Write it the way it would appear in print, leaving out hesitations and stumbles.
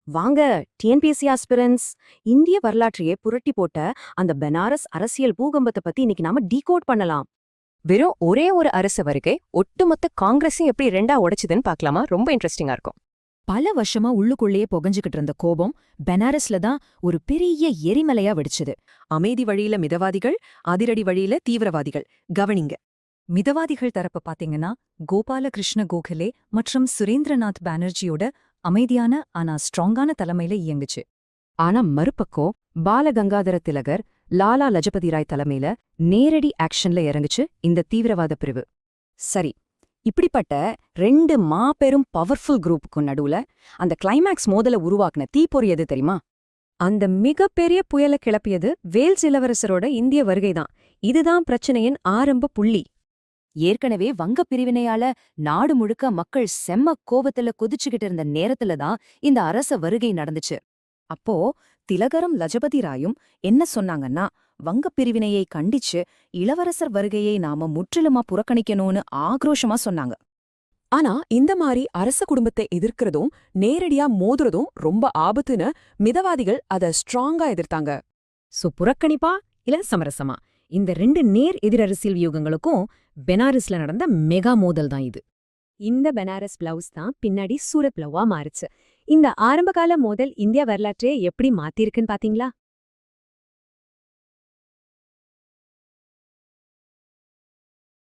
வாங்க TNPSC aspirants. இந்திய வரலாற்றையே புரட்டி போட்ட அந்த பெனாரஸ் அரசியல் பூகம்பத்தை பத்தி இன்னைக்கு நாம டீகோட் பண்ணலாம். வெறும் ஒரே ஒரு அரசு வருகை ஒட்டுமொத்த காங்கிரஸையும் எப்படி ரெண்டா உடைச்சுதுன்னு பார்க்கலாமா? ரொம்ப இன்ட்ரெஸ்டிங்கா இருக்கும். பல வருஷமா உள்ளுக்குள்ளேயே புகஞ்சுகிட்டு இருந்த கோபம் பெனாரஸ்ல தான் ஒரு பெரிய எரிமலையா வெடிச்சது. அமைதி வழியில மிதவாதிகள், அதிரடி வழியில தீவிரவாதிகள். கவனிங்க, மிதவாதிகள் தரப்பு பாத்தீங்கன்னா கோபாலகிருஷ்ண கோகலே மற்றும் சுரேந்திரநாத் பானர்ஜியோட அமைதியான ஆனா ஸ்ட்ராங்கான தலைமையில இயங்குச்சு. ஆனா மறுபக்கம் பாலகங்காதர திலகர், லாலா லஜபதி ராய் தலைமையில நேரடி ஆக்ஷன்ல இறங்குச்சு இந்த தீவிரவாத பிரிவு. சரி, இப்படிப்பட்ட ரெண்டு மாபெரும் பவர்ஃபுல் குரூப்புக்கும் நடுவுல அந்த கிளைமேக்ஸ் மோதல உருவாக்குன தீப்பொறி எது தெரியுமா? அந்த மிகப்பெரிய புயலை கிளப்பியது வேல்ஸ் இளவரசரோட இந்திய வருகைதான். இதுதான் பிரச்சனையின் ஆரம்ப புள்ளி. ஏற்கனவே வங்க பிரிவினையால நாடு முழுக்க மக்கள் செம்ம கோபத்துல கொதிச்சுக்கிட்டு இருந்த நேரத்துல தான் இந்த அரச வருகை நடந்துச்சு. அப்போ திலகரும் லஜபதி ராயும் என்ன சொன்னாங்கன்னா, வங்க பிரிவினையை கண்டிச்சு இளவரசர் வருகையை நாம முற்றிலுமா புறக்கணிக்கணும்னு ஆக்ரோஷமா சொன்னாங்க. ஆனா இந்த மாதிரி அரச குடும்பத்தை எதிர்க்கிறதும் நேரடியா மோதுறதும் ரொம்ப ஆபத்துன்னு மிதவாதிகள் அத ஸ்ட்ராங்கா எதிர்த்தாங்க. புறக்கணிப்பா இல்ல சமரசமா? இந்த ரெண்டு நேர் எதிரரசியல் வியூகங்களுக்கும் பெனாரஸ்ல நடந்த மெகா மோதல் தான் இது. இந்த பெனாரஸ் பிளவுஸ் தான் பின்னாடி சூரத் பிளவா மாறுச்சு. இந்த ஆரம்பகால மோதல் இந்திய வரலாற்றையே எப்படி மாத்திருக்குன்னு பாத்தீங்களா?